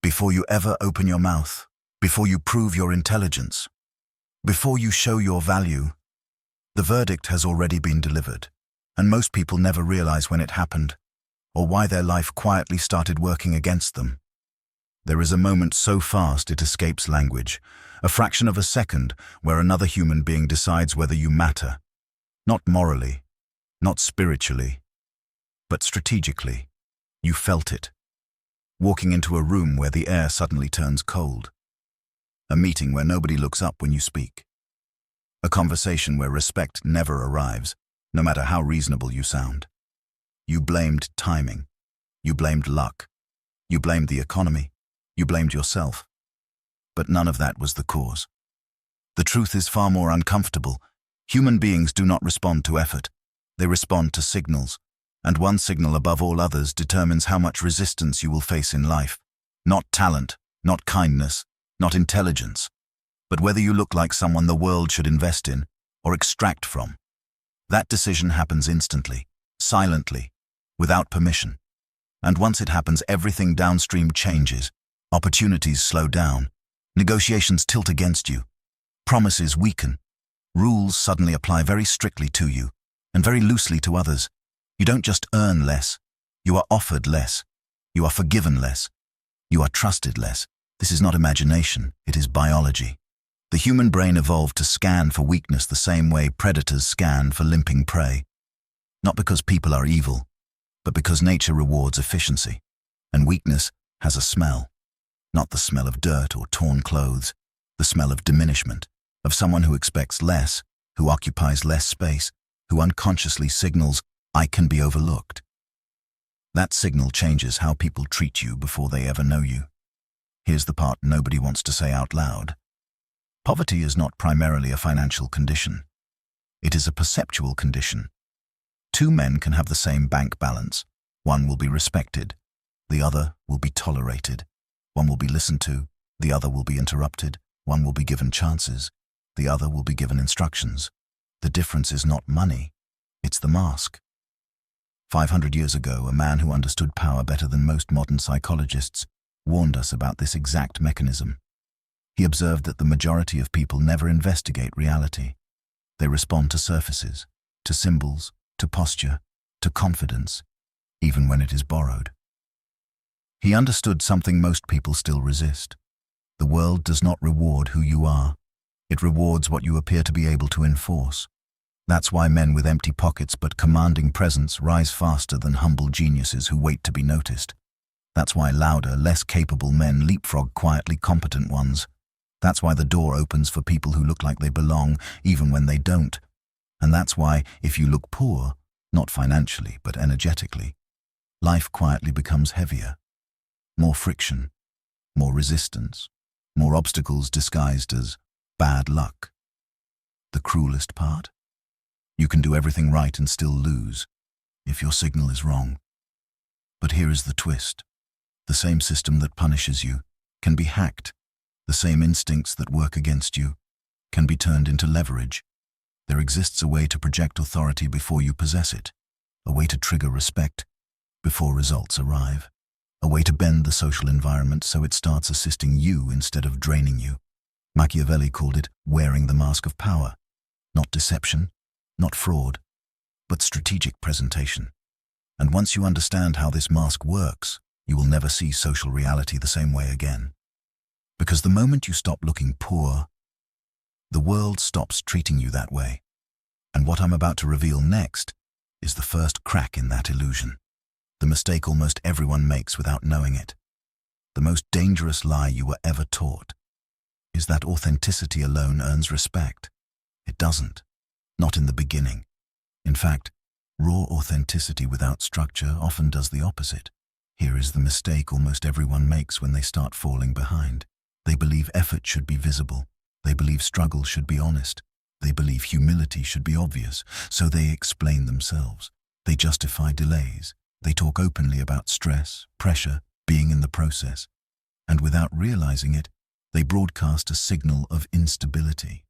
before you ever open your mouth, before you prove your intelligence, before you show your value, the verdict has already been delivered, and most people never realize when it happened, or why their life quietly started working against them. There is a moment so fast it escapes language, a fraction of a second where another human being decides whether you matter, not morally, not spiritually, but strategically. You felt it. Walking into a room where the air suddenly turns cold. A meeting where nobody looks up when you speak. A conversation where respect never arrives, no matter how reasonable you sound. You blamed timing. You blamed luck. You blamed the economy. You blamed yourself. But none of that was the cause. The truth is far more uncomfortable. Human beings do not respond to effort. They respond to signals. And one signal above all others determines how much resistance you will face in life. Not talent, not kindness, not intelligence, but whether you look like someone the world should invest in or extract from. That decision happens instantly, silently, without permission. And once it happens, everything downstream changes. Opportunities slow down. Negotiations tilt against you. Promises weaken. Rules suddenly apply very strictly to you and very loosely to others. You don't just earn less, you are offered less, you are forgiven less, you are trusted less. This is not imagination, it is biology. The human brain evolved to scan for weakness the same way predators scan for limping prey. Not because people are evil, but because nature rewards efficiency. And weakness has a smell. Not the smell of dirt or torn clothes, the smell of diminishment, of someone who expects less, who occupies less space, who unconsciously signals, I can be overlooked. That signal changes how people treat you before they ever know you. Here's the part nobody wants to say out loud. Poverty is not primarily a financial condition. It is a perceptual condition. Two men can have the same bank balance. One will be respected. The other will be tolerated. One will be listened to. The other will be interrupted. One will be given chances. The other will be given instructions. The difference is not money. It's the mask. 500 years ago, a man who understood power better than most modern psychologists warned us about this exact mechanism. He observed that the majority of people never investigate reality. They respond to surfaces, to symbols, to posture, to confidence, even when it is borrowed. He understood something most people still resist. The world does not reward who you are. It rewards what you appear to be able to enforce. That's why men with empty pockets but commanding presence rise faster than humble geniuses who wait to be noticed. That's why louder, less capable men leapfrog quietly competent ones. That's why the door opens for people who look like they belong, even when they don't. And that's why, if you look poor, not financially but energetically, life quietly becomes heavier. More friction, more resistance, more obstacles disguised as bad luck. The cruelest part? You can do everything right and still lose, if your signal is wrong. But here is the twist. The same system that punishes you can be hacked. The same instincts that work against you can be turned into leverage. There exists a way to project authority before you possess it, a way to trigger respect before results arrive, a way to bend the social environment so it starts assisting you instead of draining you. Machiavelli called it wearing the mask of power, not deception, not fraud, but strategic presentation. And once you understand how this mask works, you will never see social reality the same way again. Because the moment you stop looking poor, the world stops treating you that way. And what I'm about to reveal next is the first crack in that illusion. The mistake almost everyone makes without knowing it. The most dangerous lie you were ever taught is that authenticity alone earns respect. It doesn't. Not in the beginning. In fact, raw authenticity without structure often does the opposite. Here is the mistake almost everyone makes when they start falling behind. They believe effort should be visible. They believe struggle should be honest. They believe humility should be obvious, so they explain themselves. They justify delays. They talk openly about stress, pressure, being in the process. And without realizing it, they broadcast a signal of instability.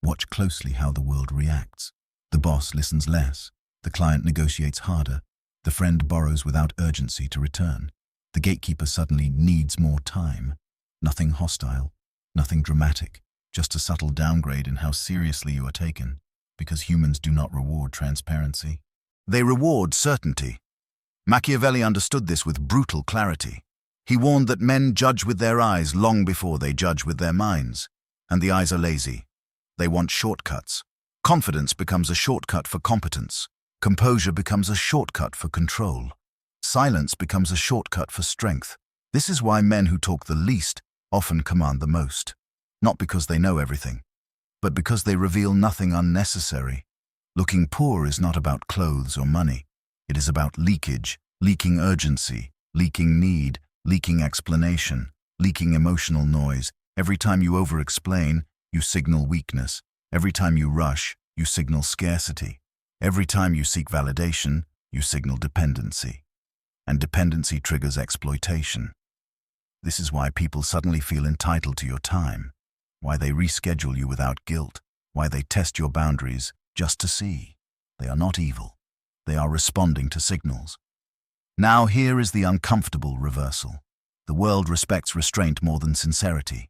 Watch closely how the world reacts. The boss listens less. The client negotiates harder. The friend borrows without urgency to return. The gatekeeper suddenly needs more time. Nothing hostile, nothing dramatic, just a subtle downgrade in how seriously you are taken, because humans do not reward transparency. They reward certainty. Machiavelli understood this with brutal clarity. He warned that men judge with their eyes long before they judge with their minds. And the eyes are lazy. They want shortcuts. Confidence becomes a shortcut for competence. Composure becomes a shortcut for control. Silence becomes a shortcut for strength. This is why men who talk the least often command the most. Not because they know everything, but because they reveal nothing unnecessary. Looking poor is not about clothes or money. It is about leakage, leaking urgency, leaking need, leaking explanation, leaking emotional noise. Every time you over-explain, you signal weakness. Every time you rush, you signal scarcity. Every time you seek validation, you signal dependency. And dependency triggers exploitation. This is why people suddenly feel entitled to your time, why they reschedule you without guilt, why they test your boundaries just to see. They are not evil. They are responding to signals. Now here is the uncomfortable reversal. The world respects restraint more than sincerity.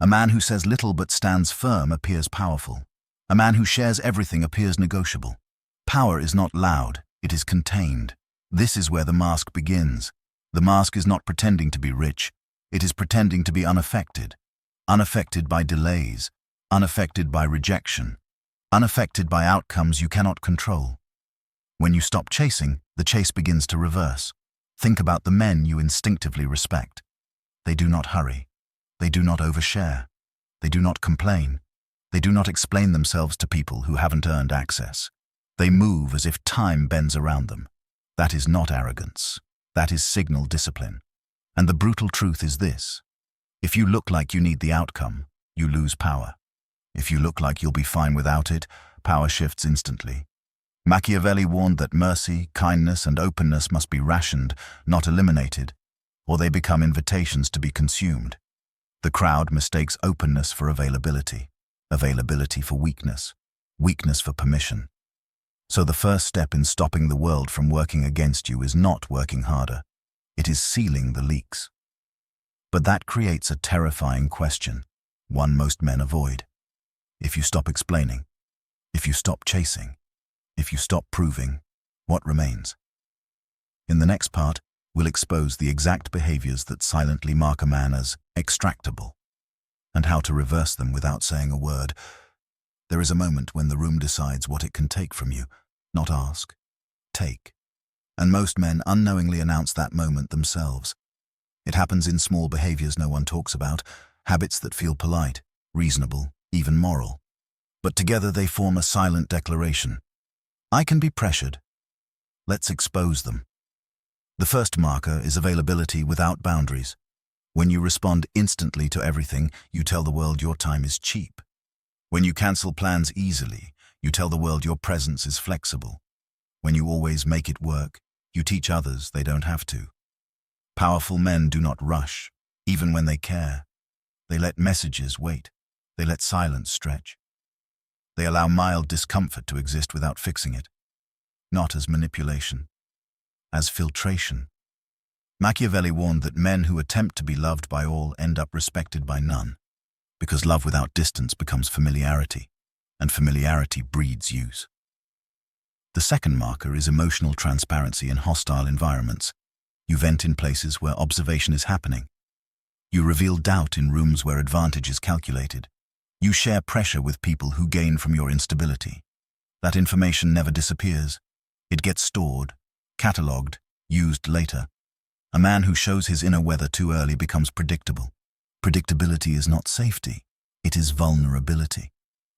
A man who says little but stands firm appears powerful. A man who shares everything appears negotiable. Power is not loud, it is contained. This is where the mask begins. The mask is not pretending to be rich, it is pretending to be unaffected. Unaffected by delays, unaffected by rejection, unaffected by outcomes you cannot control. When you stop chasing, the chase begins to reverse. Think about the men you instinctively respect. They do not hurry. They do not overshare. They do not complain. They do not explain themselves to people who haven't earned access. They move as if time bends around them. That is not arrogance. That is signal discipline. And the brutal truth is this. If you look like you need the outcome, you lose power. If you look like you'll be fine without it, power shifts instantly. Machiavelli warned that mercy, kindness, and openness must be rationed, not eliminated, or they become invitations to be consumed. The crowd mistakes openness for availability, availability for weakness, weakness for permission. So the first step in stopping the world from working against you is not working harder. It is sealing the leaks. But that creates a terrifying question, one most men avoid. If you stop explaining, if you stop chasing, if you stop proving, what remains? In the next part, we'll expose the exact behaviors that silently mark a man as extractable, and how to reverse them without saying a word. There is a moment when the room decides what it can take from you, not ask, take. And most men unknowingly announce that moment themselves. It happens in small behaviors no one talks about, habits that feel polite, reasonable, even moral. But together they form a silent declaration. I can be pressured. Let's expose them. The first marker is availability without boundaries. When you respond instantly to everything, you tell the world your time is cheap. When you cancel plans easily, you tell the world your presence is flexible. When you always make it work, you teach others they don't have to. Powerful men do not rush, even when they care. They let messages wait. They let silence stretch. They allow mild discomfort to exist without fixing it. Not as manipulation, as filtration. Machiavelli warned that men who attempt to be loved by all end up respected by none, because love without distance becomes familiarity, and familiarity breeds use. The second marker is emotional transparency in hostile environments. You vent in places where observation is happening. You reveal doubt in rooms where advantage is calculated. You share pressure with people who gain from your instability. That information never disappears. It gets stored, catalogued, used later. A man who shows his inner weather too early becomes predictable. Predictability is not safety. It is vulnerability.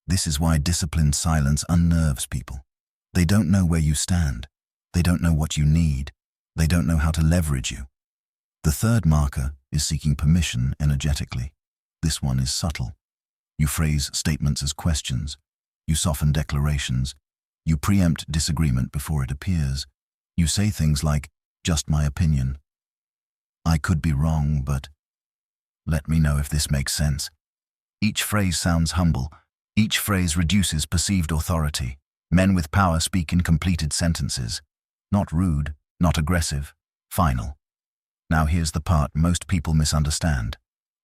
This is why disciplined silence unnerves people. They don't know where you stand. They don't know what you need. They don't know how to leverage you. The third marker is seeking permission energetically. This one is subtle. You phrase statements as questions. You soften declarations. You preempt disagreement before it appears. You say things like, just my opinion. I could be wrong, but let me know if this makes sense. Each phrase sounds humble. Each phrase reduces perceived authority. Men with power speak in completed sentences. Not rude, not aggressive, final. Now here's the part most people misunderstand.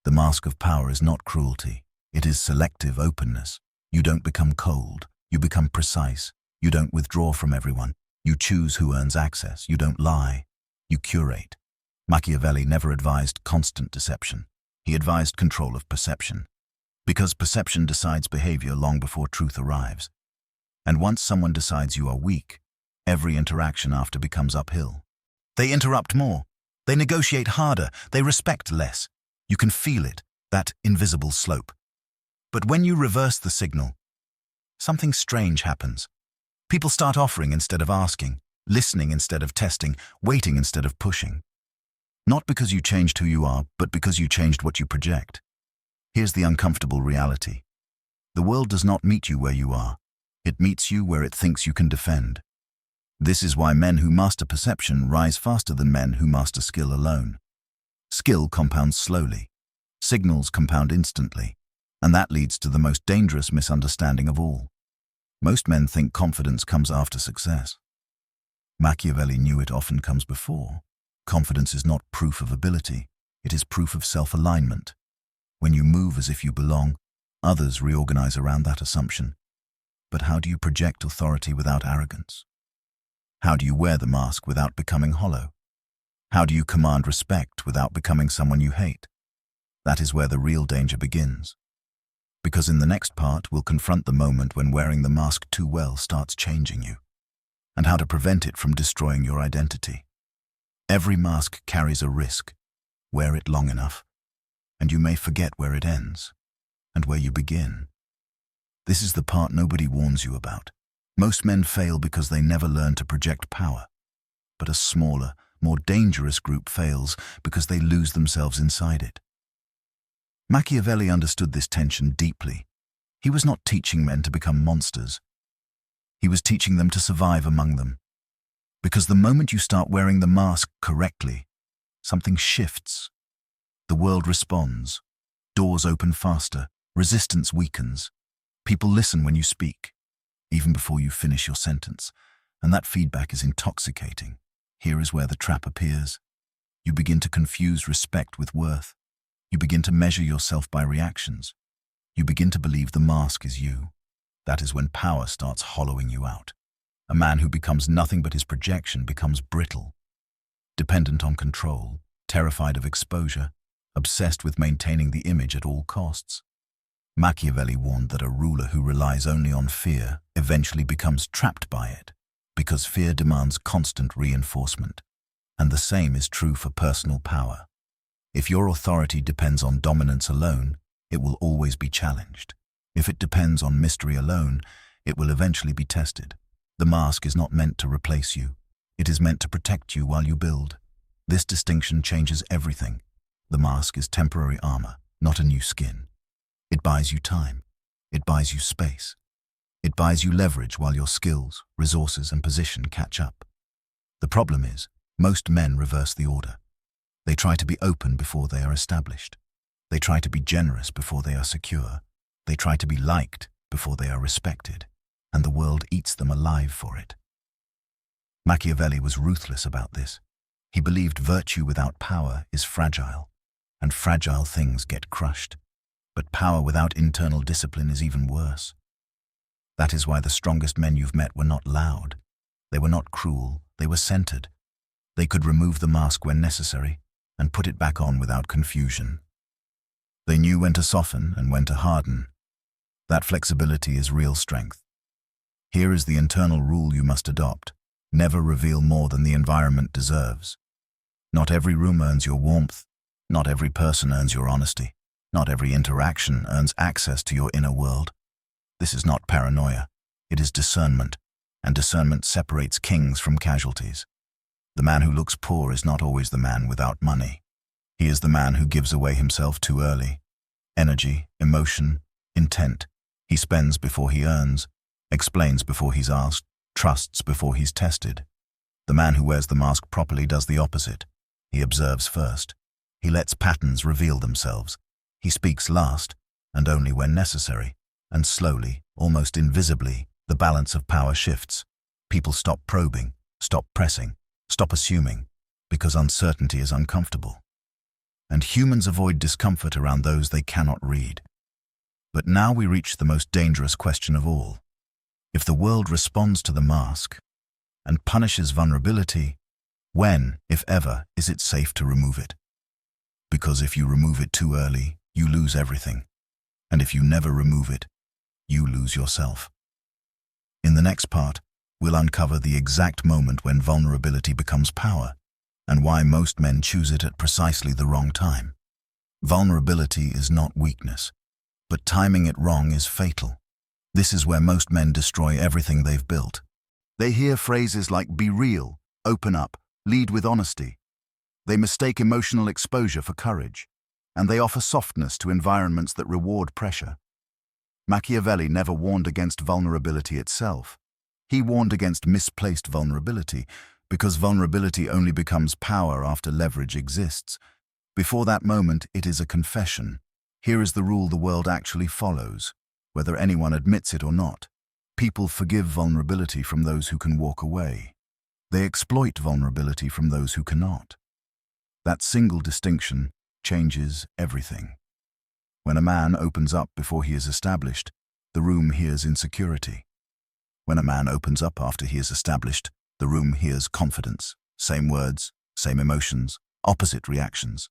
The mask of power is not cruelty. It is selective openness. You don't become cold. You become precise. You don't withdraw from everyone. You choose who earns access. You don't lie. You curate. Machiavelli never advised constant deception. He advised control of perception. Because perception decides behavior long before truth arrives. And once someone decides you are weak, every interaction after becomes uphill. They interrupt more. They negotiate harder. They respect less. You can feel it, that invisible slope. But when you reverse the signal, something strange happens. People start offering instead of asking, listening instead of testing, waiting instead of pushing. Not because you changed who you are, but because you changed what you project. Here's the uncomfortable reality. The world does not meet you where you are. It meets you where it thinks you can defend. This is why men who master perception rise faster than men who master skill alone. Skill compounds slowly. Signals compound instantly. And that leads to the most dangerous misunderstanding of all. Most men think confidence comes after success. Machiavelli knew it often comes before. Confidence is not proof of ability. It is proof of self-alignment. When you move as if you belong, others reorganize around that assumption. But how do you project authority without arrogance? How do you wear the mask without becoming hollow? How do you command respect without becoming someone you hate? That is where the real danger begins. Because in the next part, we'll confront the moment when wearing the mask too well starts changing you, and how to prevent it from destroying your identity. Every mask carries a risk. Wear it long enough, and you may forget where it ends, and where you begin. This is the part nobody warns you about. Most men fail because they never learn to project power. But a smaller, more dangerous group fails because they lose themselves inside it. Machiavelli understood this tension deeply. He was not teaching men to become monsters. He was teaching them to survive among them. Because the moment you start wearing the mask correctly, something shifts. The world responds. Doors open faster. Resistance weakens. People listen when you speak, even before you finish your sentence, and that feedback is intoxicating. Here is where the trap appears. You begin to confuse respect with worth. You begin to measure yourself by reactions. You begin to believe the mask is you. That is when power starts hollowing you out. A man who becomes nothing but his projection becomes brittle, dependent on control, terrified of exposure, obsessed with maintaining the image at all costs. Machiavelli warned that a ruler who relies only on fear eventually becomes trapped by it, because fear demands constant reinforcement. And the same is true for personal power. If your authority depends on dominance alone, it will always be challenged. If it depends on mystery alone, it will eventually be tested. The mask is not meant to replace you. It is meant to protect you while you build. This distinction changes everything. The mask is temporary armor, not a new skin. It buys you time. It buys you space. It buys you leverage while your skills, resources, and position catch up. The problem is, most men reverse the order. They try to be open before they are established. They try to be generous before they are secure. They try to be liked before they are respected, and the world eats them alive for it. Machiavelli was ruthless about this. He believed virtue without power is fragile, and fragile things get crushed. But power without internal discipline is even worse. That is why the strongest men you've met were not loud. They were not cruel. They were centered. They could remove the mask when necessary and put it back on without confusion. They knew when to soften and when to harden. That flexibility is real strength. Here is the internal rule you must adopt. Never reveal more than the environment deserves. Not every room earns your warmth. Not every person earns your honesty. Not every interaction earns access to your inner world. This is not paranoia. It is discernment, and discernment separates kings from casualties. The man who looks poor is not always the man without money. He is the man who gives away himself too early. Energy, emotion, intent. He spends before he earns, explains before he's asked, trusts before he's tested. The man who wears the mask properly does the opposite. He observes first. He lets patterns reveal themselves. He speaks last, and only when necessary. And slowly, almost invisibly, the balance of power shifts. People stop probing, stop pressing, stop assuming. because uncertainty is uncomfortable. And humans avoid discomfort around those they cannot read. But now we reach the most dangerous question of all. If the world responds to the mask and punishes vulnerability, when, if ever, is it safe to remove it? Because if you remove it too early, you lose everything. And if you never remove it, you lose yourself. In the next part, we'll uncover the exact moment when vulnerability becomes power, and why most men choose it at precisely the wrong time. Vulnerability is not weakness, but timing it wrong is fatal. This is where most men destroy everything they've built. They hear phrases like "be real," "open up," "lead with honesty." They mistake emotional exposure for courage, and they offer softness to environments that reward pressure. Machiavelli never warned against vulnerability itself. He warned against misplaced vulnerability, because vulnerability only becomes power after leverage exists. Before that moment, it is a confession. Here is the rule the world actually follows, whether anyone admits it or not. People forgive vulnerability from those who can walk away. They exploit vulnerability from those who cannot. That single distinction changes everything. When a man opens up before he is established, the room hears insecurity. When a man opens up after he is established, the room hears confidence. Same words, same emotions, opposite reactions.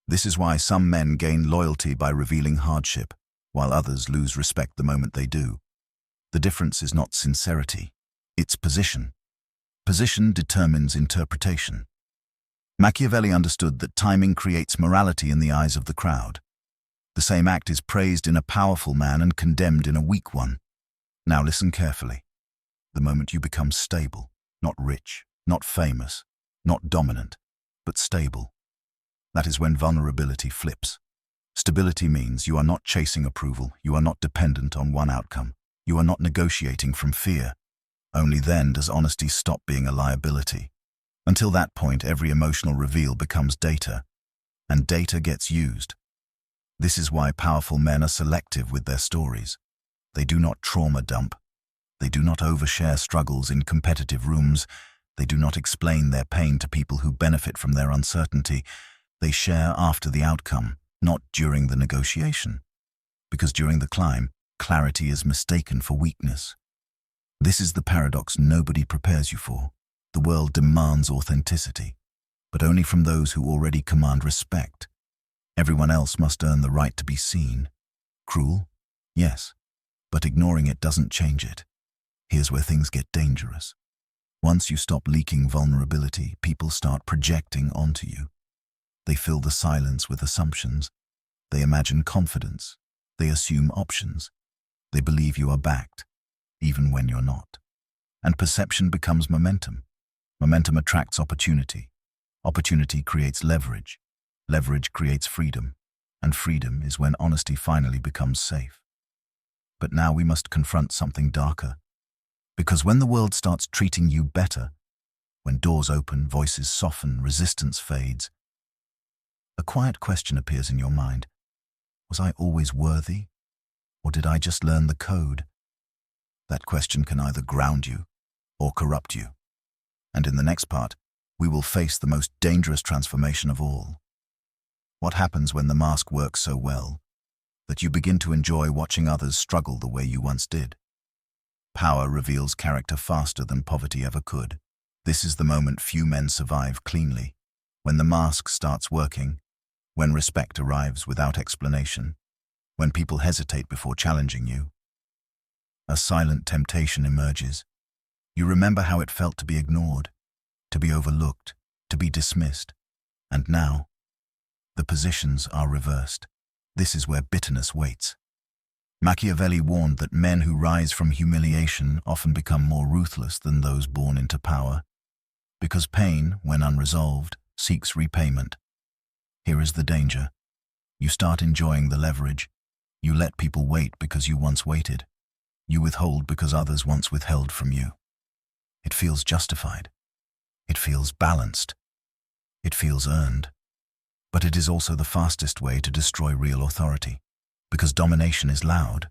This is why some men gain loyalty by revealing hardship, while others lose respect the moment they do. The difference is not sincerity, it's position. Position determines interpretation. Machiavelli understood that timing creates morality in the eyes of the crowd. The same act is praised in a powerful man and condemned in a weak one. Now listen carefully. The moment you become stable, not rich, not famous, not dominant, but stable, that is when vulnerability flips. Stability means you are not chasing approval, you are not dependent on one outcome, you are not negotiating from fear. Only then does honesty stop being a liability. Until that point, every emotional reveal becomes data, and data gets used. This is why powerful men are selective with their stories. They do not trauma dump. They do not overshare struggles in competitive rooms. They do not explain their pain to people who benefit from their uncertainty. They share after the outcome, not during the negotiation. Because during the climb, clarity is mistaken for weakness. This is the paradox nobody prepares you for. The world demands authenticity, but only from those who already command respect. Everyone else must earn the right to be seen. Cruel? Yes, but ignoring it doesn't change it. Here's where things get dangerous. Once you stop leaking vulnerability, people start projecting onto you. They fill the silence with assumptions. They imagine confidence. They assume options. They believe you are backed, even when you're not. And perception becomes momentum. Momentum attracts opportunity. Opportunity creates leverage. Leverage creates freedom. And freedom is when honesty finally becomes safe. But now we must confront something darker. Because when the world starts treating you better, when doors open, voices soften, resistance fades, a quiet question appears in your mind. Was I always worthy? Or did I just learn the code? That question can either ground you or corrupt you. And in the next part, we will face the most dangerous transformation of all. What happens when the mask works so well that you begin to enjoy watching others struggle the way you once did? Power reveals character faster than poverty ever could. This is the moment few men survive cleanly. When the mask starts working, when respect arrives without explanation, when people hesitate before challenging you, a silent temptation emerges. You remember how it felt to be ignored, to be overlooked, to be dismissed. And now, the positions are reversed. This is where bitterness waits. Machiavelli warned that men who rise from humiliation often become more ruthless than those born into power, because pain, when unresolved, seeks repayment. Here is the danger. You start enjoying the leverage. You let people wait because you once waited. You withhold because others once withheld from you. It feels justified. It feels balanced. It feels earned. But it is also the fastest way to destroy real authority, because domination is loud,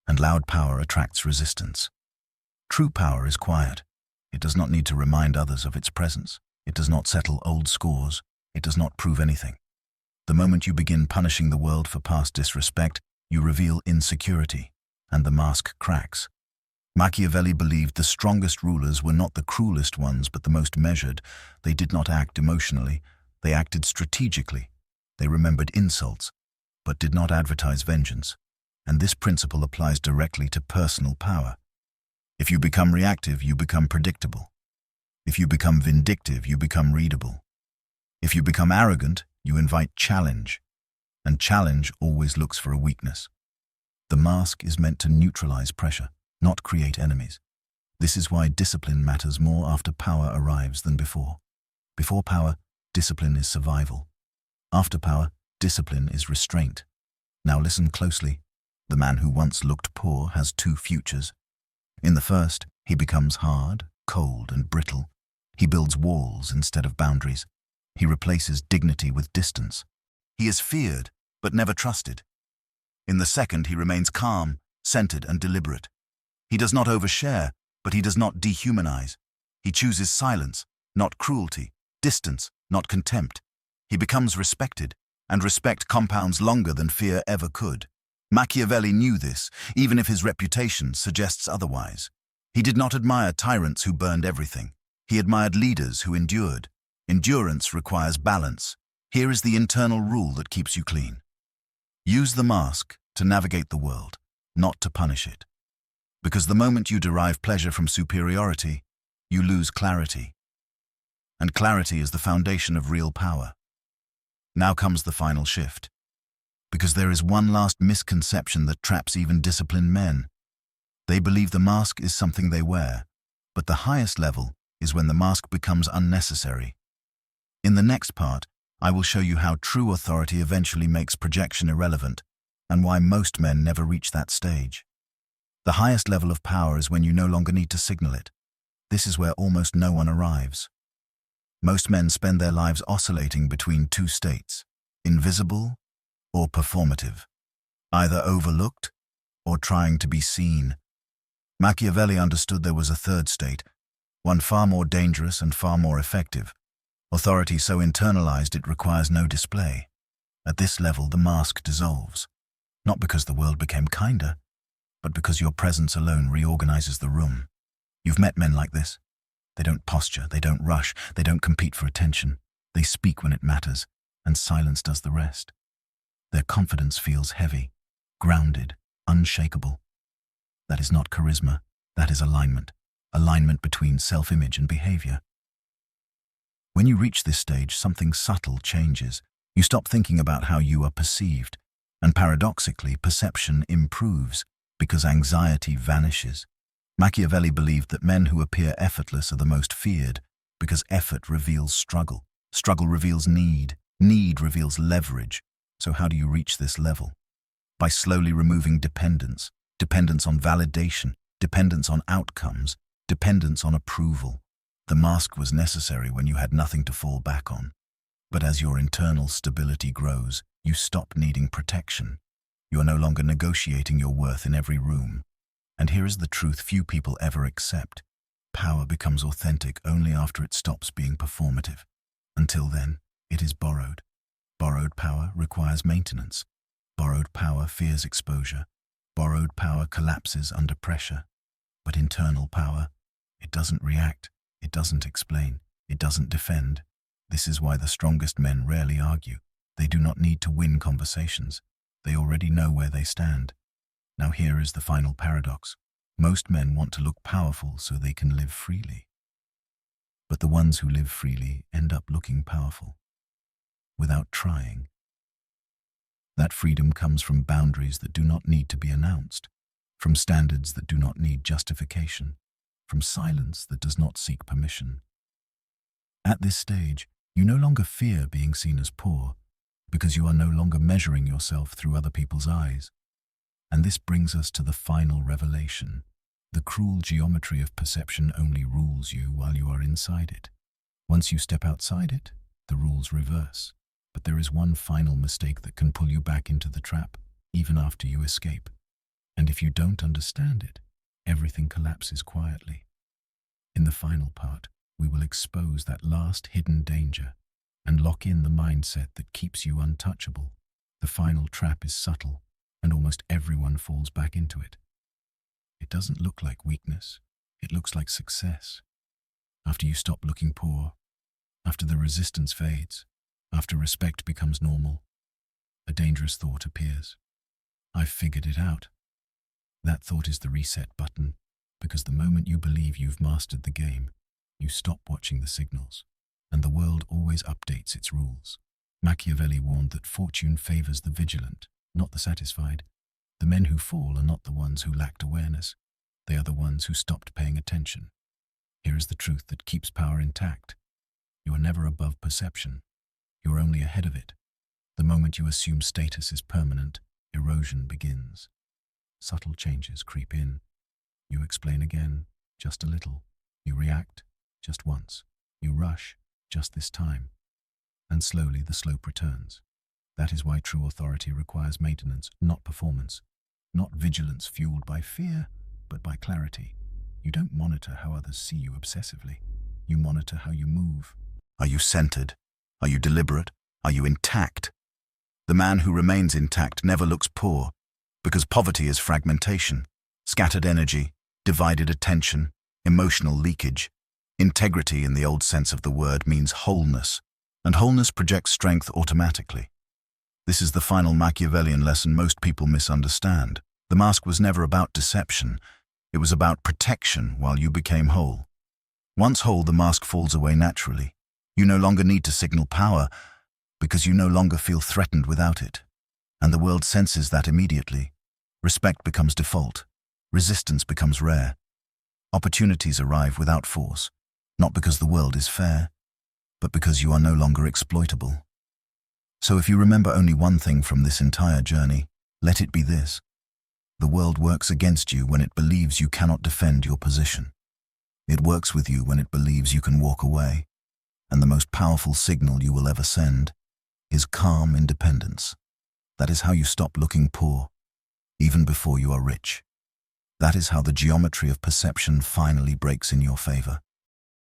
and loud power attracts resistance. True power is quiet. It does not need to remind others of its presence. It does not settle old scores. It does not prove anything. The moment you begin punishing the world for past disrespect, you reveal insecurity, and the mask cracks. Machiavelli believed the strongest rulers were not the cruelest ones but the most measured. They did not act emotionally. They acted strategically. They remembered insults, but did not advertise vengeance. And this principle applies directly to personal power. If you become reactive, you become predictable. If you become vindictive, you become readable. If you become arrogant, you invite challenge. And challenge always looks for a weakness. The mask is meant to neutralize pressure, not create enemies. This is why discipline matters more after power arrives than before. Before power, discipline is survival. After power, discipline is restraint. Now listen closely. The man who once looked poor has two futures. In the first, he becomes hard, cold, and brittle. He builds walls instead of boundaries. He replaces dignity with distance. He is feared, but never trusted. In the second, he remains calm, centered, and deliberate. He does not overshare, but he does not dehumanize. He chooses silence, not cruelty, distance, not contempt. He becomes respected, and respect compounds longer than fear ever could. Machiavelli knew this, even if his reputation suggests otherwise. He did not admire tyrants who burned everything. He admired leaders who endured. Endurance requires balance. Here is the internal rule that keeps you clean. Use the mask to navigate the world, not to punish it. Because the moment you derive pleasure from superiority, you lose clarity. And clarity is the foundation of real power. Now comes the final shift. Because there is one last misconception that traps even disciplined men. They believe the mask is something they wear, but the highest level is when the mask becomes unnecessary. In the next part, I will show you how true authority eventually makes projection irrelevant, and why most men never reach that stage. The highest level of power is when you no longer need to signal it. This is where almost no one arrives. Most men spend their lives oscillating between two states, invisible or performative, either overlooked or trying to be seen. Machiavelli understood there was a third state, one far more dangerous and far more effective. Authority so internalized it requires no display. At this level, the mask dissolves, not because the world became kinder, but because your presence alone reorganizes the room. You've met men like this. They don't posture, they don't rush, they don't compete for attention. They speak when it matters, and silence does the rest. Their confidence feels heavy, grounded, unshakable. That is not charisma, that is alignment. Alignment between self-image and behavior. When you reach this stage, something subtle changes. You stop thinking about how you are perceived, and paradoxically, perception improves because anxiety vanishes. Machiavelli believed that men who appear effortless are the most feared because effort reveals struggle. Struggle reveals need. Need reveals leverage. So how do you reach this level? By slowly removing dependence. Dependence on validation. Dependence on outcomes. Dependence on approval. The mask was necessary when you had nothing to fall back on. But as your internal stability grows, you stop needing protection. You are no longer negotiating your worth in every room. And here is the truth few people ever accept. Power becomes authentic only after it stops being performative. Until then, it is borrowed. Borrowed power requires maintenance. Borrowed power fears exposure. Borrowed power collapses under pressure. But internal power, it doesn't react, it doesn't explain, it doesn't defend. This is why the strongest men rarely argue. They do not need to win conversations. They already know where they stand. Now here is the final paradox. Most men want to look powerful so they can live freely. But the ones who live freely end up looking powerful, without trying. That freedom comes from boundaries that do not need to be announced, from standards that do not need justification, from silence that does not seek permission. At this stage, you no longer fear being seen as poor, because you are no longer measuring yourself through other people's eyes. And this brings us to the final revelation. The cruel geometry of perception only rules you while you are inside it. Once you step outside it, the rules reverse. But there is one final mistake that can pull you back into the trap, even after you escape. And if you don't understand it, everything collapses quietly. In the final part, we will expose that last hidden danger and lock in the mindset that keeps you untouchable. The final trap is subtle, and almost everyone falls back into it. It doesn't look like weakness. It looks like success. After you stop looking poor, after the resistance fades, after respect becomes normal, a dangerous thought appears. I've figured it out. That thought is the reset button, because the moment you believe you've mastered the game, you stop watching the signals, and the world always updates its rules. Machiavelli warned that fortune favors the vigilant, not the satisfied. The men who fall are not the ones who lacked awareness. They are the ones who stopped paying attention. Here is the truth that keeps power intact. You are never above perception. You are only ahead of it. The moment you assume status is permanent, erosion begins. Subtle changes creep in. You explain again, just a little. You react, just once. You rush, just this time. And slowly the slope returns. That is why true authority requires maintenance, not performance. Not vigilance fueled by fear, but by clarity. You don't monitor how others see you obsessively. You monitor how you move. Are you centered? Are you deliberate? Are you intact? The man who remains intact never looks poor, because poverty is fragmentation, scattered energy, divided attention, emotional leakage. Integrity, in the old sense of the word, means wholeness, and wholeness projects strength automatically. This is the final Machiavellian lesson most people misunderstand. The mask was never about deception. It was about protection while you became whole. Once whole, the mask falls away naturally. You no longer need to signal power, because you no longer feel threatened without it. And the world senses that immediately. Respect becomes default. Resistance becomes rare. Opportunities arrive without force, not because the world is fair, but because you are no longer exploitable. So if you remember only one thing from this entire journey, let it be this. The world works against you when it believes you cannot defend your position. It works with you when it believes you can walk away. And the most powerful signal you will ever send is calm independence. That is how you stop looking poor, even before you are rich. That is how the geometry of perception finally breaks in your favor.